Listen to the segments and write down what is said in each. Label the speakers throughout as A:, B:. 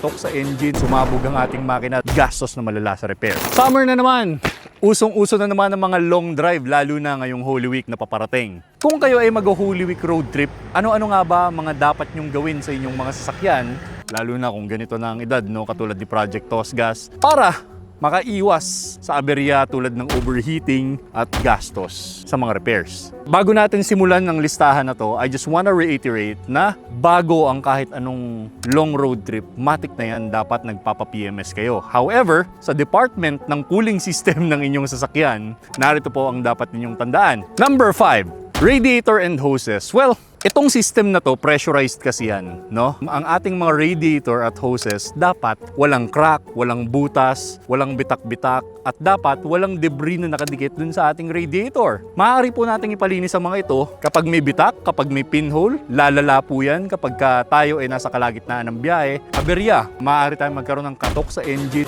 A: katok sa engine, sumabog ang ating makina, gastos na malala sa repair. Summer na naman! Usong-uso na naman ang mga long drive, lalo na ngayong Holy Week na paparating. Kung kayo ay mag-Holy Week road trip, ano-ano nga ba mga dapat nyong gawin sa inyong mga sasakyan, lalo na kung ganito na ang edad, no? Katulad ni Project Tosgas, para makaiwas sa aberya tulad ng overheating at gastos sa mga repairs. Bago natin simulan ng listahan na to, I just wanna reiterate na bago ang kahit anong long road trip, matik na yan, dapat nagpapa-PMS kayo. However, sa department ng cooling system ng inyong sasakyan, narito po ang dapat ninyong tandaan. Number 5, radiator and hoses. Well, itong system na to, pressurized kasi yan, no? Ang ating mga radiator at hoses, dapat walang crack, walang butas, walang bitak-bitak, at dapat walang debris na nakadikit dun sa ating radiator. Maaari po nating ipalinis ang mga ito kapag may bitak, kapag may pinhole, lalala po yan kapag tayo ay nasa kalagitnaan ng biyahe. Aberya, maaari tayong magkaroon ng katok sa engine.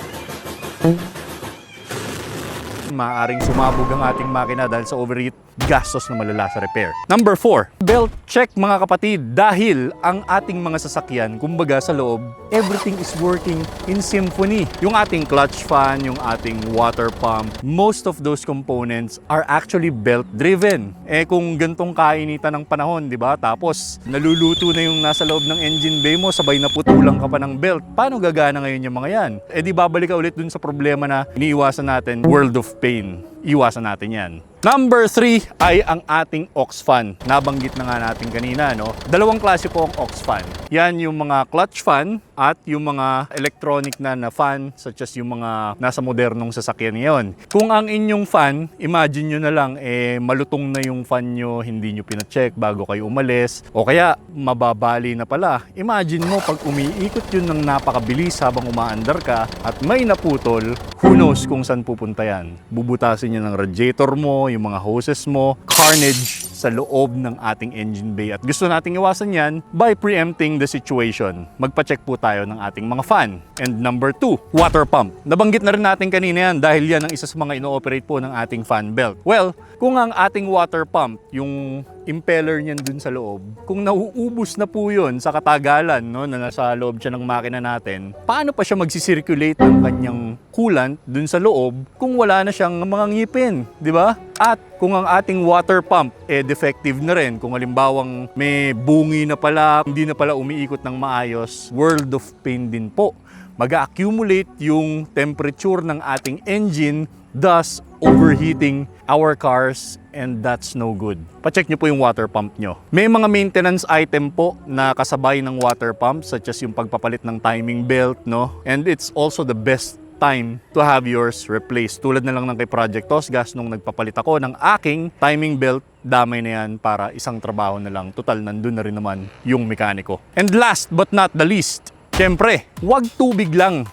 A: Maaaring sumabog ang ating makina dahil sa overheat, gastos na malala sa repair. Number 4, belt check mga kapatid, dahil ang ating mga sasakyan, kumbaga sa loob, everything is working in symphony. Yung ating clutch fan, yung ating water pump, most of those components are actually belt driven. Kung gantong kainitan ng panahon, di ba? Tapos naluluto na yung nasa loob ng engine bay mo, sabay na putulang ka pa ng belt. Paano gagana ngayon yung mga yan? Di babalik ka ulit dun sa problema na iniiwasan natin, world of pain. Iwasan natin yan. Number 3 ay ang ating aux fan. Nabanggit na nga natin kanina, no? Dalawang klase po ang aux fan. Yan yung mga clutch fan at yung mga electronic na fan, such as yung mga nasa modernong sasakyan ngayon. Kung ang inyong fan, imagine nyo na lang, malutong na yung fan nyo, hindi nyo pina-check bago kayo umalis, o kaya mababali na pala. Imagine mo pag umiikot yun ng napakabilis habang umaandar ka at may naputol, who knows kung saan pupunta yan. Bubutasin niya ng radiator mo, yung mga hoses mo, carnage sa loob ng ating engine bay. At gusto nating iwasan yan by preempting the situation. Magpa-check po tayo ng ating mga fan. And number 2, water pump. Nabanggit na rin natin kanina yan dahil yan ang isa sa mga ino-operate po ng ating fan belt. Well, kung ang ating water pump, yung impeller niyan dun sa loob, kung nauubos na po yun sa katagalan, no, na nasa loob siya ng makina natin, paano pa siya magsisirculate ng kanyang coolant dun sa loob kung wala na siyang mga ngipin, di ba? At kung ang ating water pump defective na rin, kung halimbawang may bungi na pala, hindi na pala umiikot ng maayos, world of pain din po. Mag-accumulate yung temperature ng ating engine, thus overheating our cars, and that's no good. Pacheck nyo po yung water pump nyo. May mga maintenance item po na kasabay ng water pump, such as yung pagpapalit ng timing belt, no? And it's also the best time to have yours replaced. Tulad na lang ng kay Project Tosgas, nung nagpapalit ako ng aking timing belt, damay na yan para isang trabaho na lang. Total, nandun na rin naman yung mekaniko. And last but not the least, syempre, wag tubig lang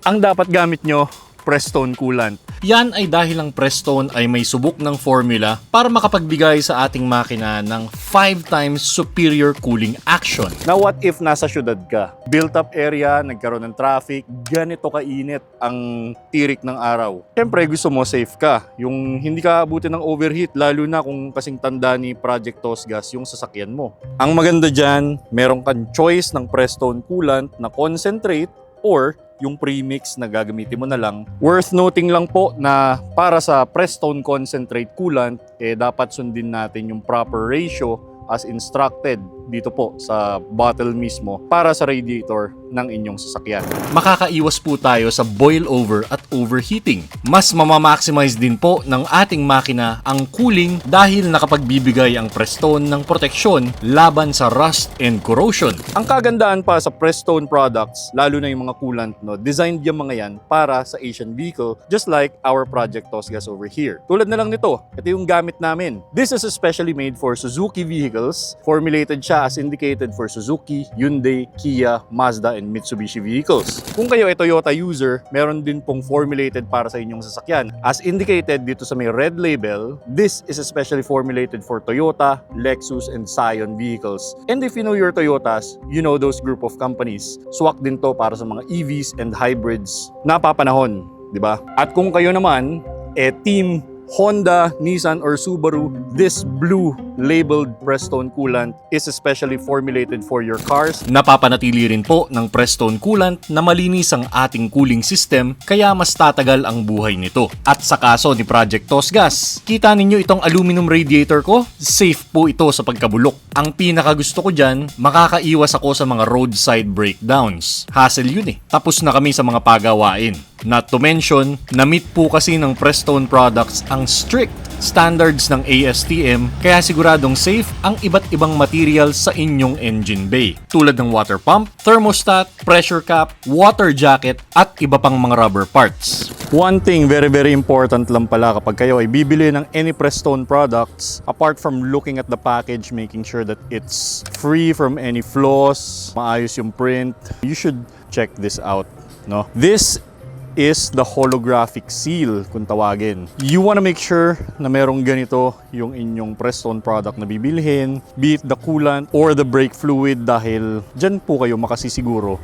A: ang dapat gamit nyo, Prestone coolant.
B: Yan ay dahil ang Prestone ay may subok ng formula para makapagbigay sa ating makina ng 5 times superior cooling action.
A: Now what if nasa syudad ka? Built up area, nagkaroon ng traffic, ganito kainit ang tirik ng araw. Siyempre gusto mo safe ka. Yung hindi ka abutin ng overheat, lalo na kung kasing tanda ni Project Tosgas yung sasakyan mo. Ang maganda dyan, meron kang choice ng Prestone coolant na concentrate or yung premix na gagamitin mo na lang. Worth noting lang po na para sa Prestone Concentrate Coolant, dapat sundin natin yung proper ratio as instructed dito po sa bottle mismo para sa radiator ng inyong sasakyan.
B: Makakaiwas po tayo sa boil over at overheating. Mas mamamaximize din po ng ating makina ang cooling dahil nakapagbibigay ang Prestone ng proteksyon laban sa rust and corrosion.
A: Ang kagandaan pa sa Prestone products, lalo na yung mga coolant, no, designed yung mga yan para sa Asian vehicle, just like our Project Tosgas over here. Tulad na lang nito, ito yung gamit namin. This is especially made for Suzuki vehicles. Formulated siya as indicated for Suzuki, Hyundai, Kia, Mazda, and Mitsubishi vehicles. Kung kayo ay Toyota user, meron din pong formulated para sa inyong sasakyan. As indicated dito sa may red label, this is especially formulated for Toyota, Lexus, and Scion vehicles. And if you know your Toyotas, you know those group of companies. Swak din to para sa mga EVs and hybrids na papanahon, di ba? At kung kayo naman, team Honda, Nissan, or Subaru, this blue labeled Prestone coolant is especially formulated for your cars.
B: Napapanatili rin po ng Prestone coolant na malinis ang ating cooling system kaya mas tatagal ang buhay nito. At sa kaso ni Project Tosgas, kita ninyo itong aluminum radiator ko? Safe po ito sa pagkabulok. Ang pinakagusto ko dyan, makakaiwas ako sa mga roadside breakdowns. Hassle yun eh. Tapos na kami sa mga pagawain. Not to mention, na-meet po kasi ng Prestone products ang strict standards ng ASTM kaya siguradong safe ang iba't ibang materials sa inyong engine bay. Tulad ng water pump, thermostat, pressure cap, water jacket at iba pang mga rubber parts.
A: One thing very important lang pala kapag kayo ay bibili ng any Prestone products, apart from looking at the package, making sure that it's free from any flaws, maayos yung print, you should check this out. No? This is the holographic seal kung tawagin. You wanna make sure na merong ganito yung inyong Prestone product na bibilhin, be it the coolant or the brake fluid, dahil dyan po kayo makasisiguro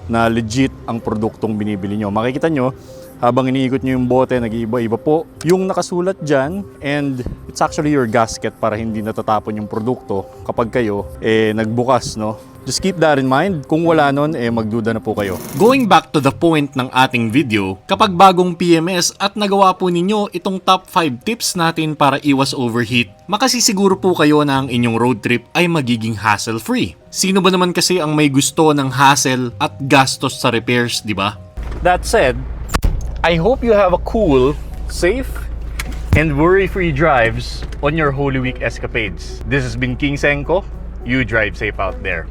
A: na legit ang produktong binibili nyo. Makikita nyo, habang iniikot nyo yung bote, nag-iiba-iba po yung nakasulat dyan, and it's actually your gasket para hindi natatapon yung produkto kapag kayo nagbukas, no? Just keep that in mind. Kung wala nun, magduda na po kayo.
B: Going back to the point ng ating video, kapag bagong PMS at nagawa po ninyo itong top 5 tips natin para iwas overheat, makasisiguro po kayo na ang inyong road trip ay magiging hassle-free. Sino ba naman kasi ang may gusto ng hassle at gastos sa repairs, di ba?
A: That said, I hope you have a cool, safe, and worry-free drives on your Holy Week escapades. This has been King Senko. You drive safe out there.